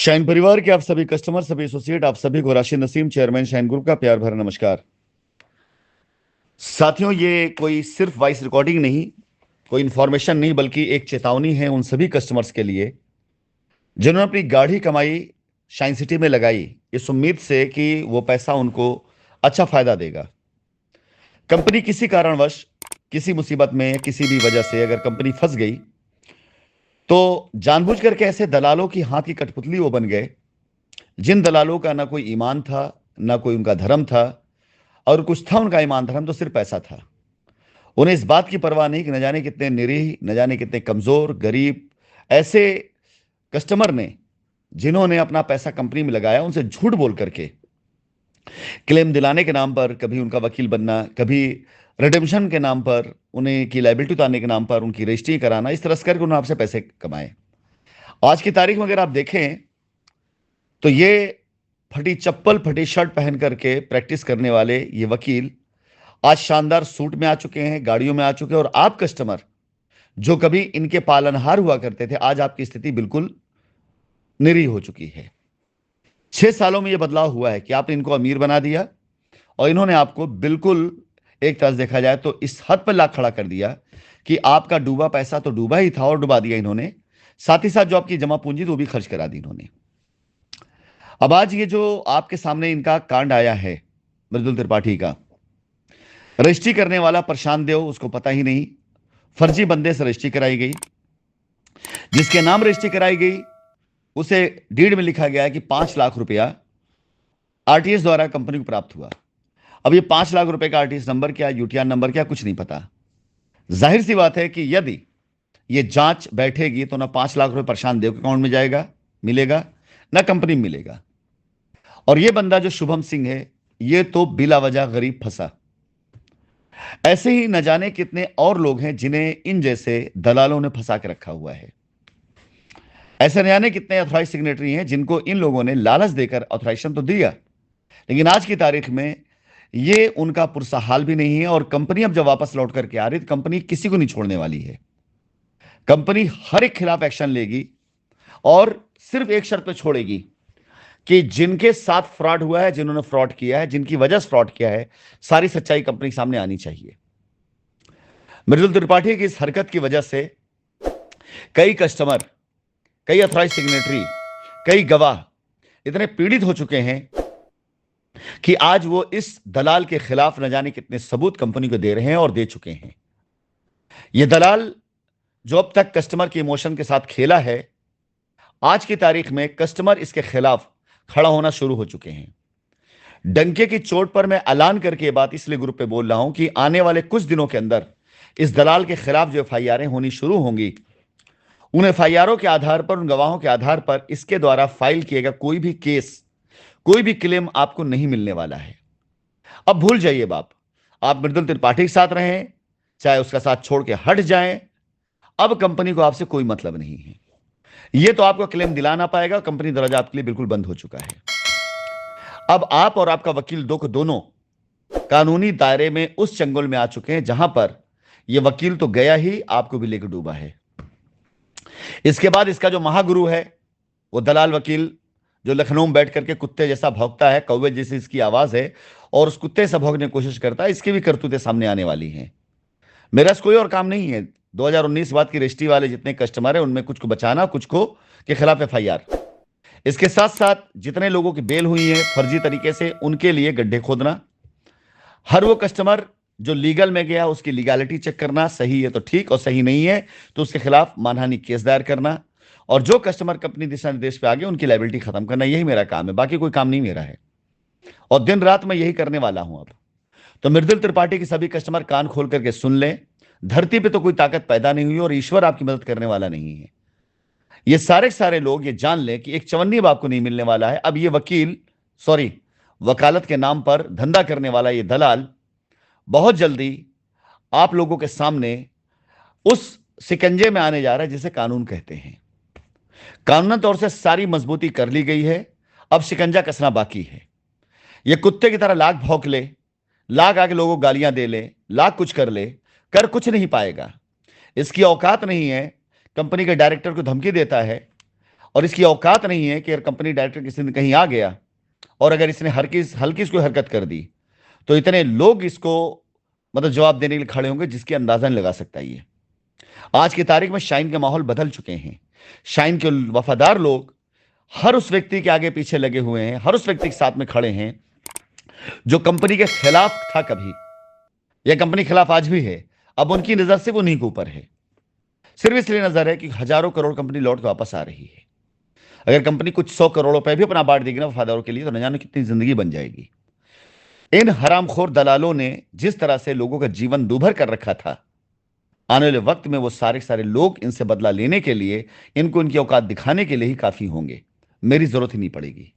Shine परिवार के आप सभी कस्टमर, सभी एसोसिएट, आप सभी को राशि नसीम, चेयरमैन शाइन ग्रुप का प्यार भरा नमस्कार। साथियों, ये कोई सिर्फ वॉइस रिकॉर्डिंग नहीं, कोई इंफॉर्मेशन नहीं, बल्कि एक चेतावनी है उन सभी कस्टमर्स के लिए जिन्होंने अपनी गाढ़ी कमाई शाइन सिटी में लगाई, इस उम्मीद से कि वो पैसा उनको अच्छा फायदा देगा। कंपनी किसी कारणवश, किसी मुसीबत में, किसी भी वजह से अगर कंपनी फंस गई तो जानबूझ करके ऐसे दलालों की हाथ की कठपुतली वो बन गए, जिन दलालों का ना कोई ईमान था, ना कोई उनका धर्म था, और कुछ था उनका ईमान धर्म तो सिर्फ पैसा था। उन्हें इस बात की परवाह नहीं कि न जाने कितने निरीह, न जाने कितने कमजोर, गरीब ऐसे कस्टमर ने, जिन्होंने अपना पैसा कंपनी में लगाया, उनसे झूठ बोल करके क्लेम दिलाने के नाम पर कभी उनका वकील बनना, कभी रिडेम्पशन के नाम पर उन्हें की लाइबिलिटी उतारने के नाम पर उनकी रजिस्ट्री कराना, इस तरह से करके उन्होंने आपसे पैसे कमाए। आज की तारीख में अगर आप देखें तो ये फटी चप्पल, फटी शर्ट पहन करके प्रैक्टिस करने वाले ये वकील आज शानदार सूट में आ चुके हैं, गाड़ियों में आ चुके हैं, और आप कस्टमर जो कभी इनके पालनहार हुआ करते थे, आज आपकी स्थिति बिल्कुल निरीह हो चुकी है। 6 सालों में यह बदलाव हुआ है कि आपने इनको अमीर बना दिया और इन्होंने आपको बिल्कुल, एक तरह से देखा जाए तो, इस हद पर ला खड़ा कर दिया कि आपका डूबा पैसा तो डूबा ही था और डुबा दिया इन्होंने, साथ ही साथ जो आपकी जमा पूंजी थी वो भी खर्च करा दी इन्होंने। अब आज ये जो आपके सामने इनका कांड आया है मृदुल त्रिपाठी का, रजिस्ट्री करने वाला प्रशांत देव, उसको पता ही नहीं, फर्जी बंदे से रजिस्ट्री कराई गई। जिसके नाम रजिस्ट्री कराई गई उसे डीड में लिखा गया है कि 5 लाख रुपया आरटीएस द्वारा कंपनी को प्राप्त हुआ। अब ये 5 लाख रुपए का आरटीएस नंबर क्या, यूटीआर नंबर क्या, कुछ नहीं पता। जाहिर सी बात है कि यदि ये जांच बैठेगी तो ना 5 लाख रुपए प्रशांत देव के अकाउंट में जाएगा, मिलेगा, ना कंपनी में मिलेगा। और ये बंदा जो शुभम सिंह है, ये तो बिला वजह गरीब फंसा। ऐसे ही न जाने कितने और लोग हैं जिन्हें इन जैसे दलालों ने फंसा के रखा हुआ है। ऐसे न जाने कितने ऑथराइज सिग्नेटरी हैं जिनको इन लोगों ने लालच देकर ऑथराइजेशन तो दिया, लेकिन आज की तारीख में ये उनका पुरसा हाल भी नहीं है। और कंपनी अब जब वापस लौट करके आ रही, तो कंपनी किसी को नहीं छोड़ने वाली है। कंपनी हर एक खिलाफ एक्शन लेगी और सिर्फ एक शर्त पे छोड़ेगी कि जिनके साथ फ्रॉड हुआ है, जिन्होंने फ्रॉड किया है, जिनकी वजह से फ्रॉड किया है, सारी सच्चाई कंपनी के सामने आनी चाहिए। मृदुल त्रिपाठी की इस हरकत की वजह से कई कस्टमर, कई ऑथराइज सिग्नेटरी, कई गवाह इतने पीड़ित हो चुके हैं कि आज वो इस दलाल के खिलाफ न जाने कितने सबूत कंपनी को दे रहे हैं और दे चुके हैं। ये दलाल जो अब तक कस्टमर के इमोशन के साथ खेला है, आज की तारीख में कस्टमर इसके खिलाफ खड़ा होना शुरू हो चुके हैं। डंके की चोट पर मैं ऐलान करके ये बात इसलिए ग्रुप पे बोल रहा हूं कि आने वाले कुछ दिनों के अंदर इस दलाल के खिलाफ जो एफआईआर होनी शुरू होंगी, उन एफआईआरों के आधार पर, उन गवाहों के आधार पर इसके द्वारा फाइल किया गया कोई भी केस, कोई भी क्लेम आपको नहीं मिलने वाला है। अब भूल जाइए बाप, आप मृदुल त्रिपाठी के साथ रहें, चाहे उसका साथ छोड़ के हट जाएं, अब कंपनी को आपसे कोई मतलब नहीं है। यह तो आपको क्लेम दिला ना पाएगा, कंपनी दरवाजा आपके लिए बिल्कुल बंद हो चुका है। अब आप और आपका वकील दो को दोनों कानूनी दायरे में उस चंगुल में आ चुके हैं जहां पर यह वकील तो गया ही, आपको भी लेकर डूबा है। इसके बाद इसका जो महागुरु है, वो दलाल वकील, जो लखनऊ में बैठ करके कुत्ते जैसा भौंकता है, कौवे जैसी इसकी आवाज है, और उस कुत्ते से भौंकने की कोशिश करता है, इसकी भी करतूतें सामने आने वाली हैं। मेरा कोई और काम नहीं है। 2019 बाद की रजिस्ट्री वाले जितने कस्टमर हैं, उनमें कुछ को बचाना, कुछ को के खिलाफ एफआईआर। इसके साथ साथ जितने लोगों की बेल हुई है फर्जी तरीके से, उनके लिए गड्ढे खोदना। हर वो कस्टमर जो लीगल में गया, उसकी लीगैलिटी चेक करना, सही है तो ठीक, और सही नहीं है तो उसके खिलाफ मानहानि केस दायर करना। और जो कस्टमर कंपनी दिशा निर्देश पे आगे, उनकी लायबिलिटी खत्म करना, यही मेरा काम है। बाकी कोई काम नहीं मेरा है, और दिन रात मैं यही करने वाला हूं। अब तो मृदुल त्रिपाठी के सभी कस्टमर कान खोल करके सुन लें, धरती पे तो कोई ताकत पैदा नहीं हुई और ईश्वर आपकी मदद करने वाला नहीं है। ये सारे लोग ये जान लें कि एक चवन्नी बाप को नहीं मिलने वाला है। अब ये वकील, सॉरी, वकालत के नाम पर धंधा करने वाला ये दलाल बहुत जल्दी आप लोगों के सामने उस शिकंजे में आने जा रहा है जिसे कानून कहते हैं। कानूनी तौर से सारी मजबूती कर ली गई है, अब शिकंजा कसना बाकी है। यह कुत्ते की तरह लाख भौंक ले, लाख आके लोगों को गालियां दे ले, लाख कुछ कर ले, कर कुछ नहीं पाएगा। इसकी औकात नहीं है। कंपनी के डायरेक्टर को धमकी देता है और इसकी औकात नहीं है कि अगर कंपनी डायरेक्टर किसी दिन कहीं आ गया और अगर इसने हल्की हल्की इसको हरकत कर दी तो इतने लोग इसको मतलब जवाब देने के लिए खड़े होंगे जिसकी अंदाजा नहीं लगा सकता ये। आज की तारीख में शाइन के माहौल बदल चुके हैं। शाइन के वफादार लोग हर उस व्यक्ति के आगे पीछे लगे हुए हैं, हर उस व्यक्ति के साथ में खड़े हैं जो कंपनी के खिलाफ था कभी, यह कंपनी के खिलाफ आज भी है। अब उनकी नजर सिर्फ उन्हीं के ऊपर है, सिर्फ इसलिए नजर है कि हजारों करोड़ कंपनी लौट के वापस आ रही है। अगर कंपनी कुछ 100 करोड़ रुपए भी अपना बांट देगी ना वफादारों के लिए तो न जाने कितनी जिंदगी बन जाएगी। इन हरामखोर दलालों ने जिस तरह से लोगों का जीवन दूभर कर रखा था, आने वाले वक्त में वो सारे सारे लोग इनसे बदला लेने के लिए, इनको इनकी औकात दिखाने के लिए ही काफी होंगे। मेरी जरूरत ही नहीं पड़ेगी।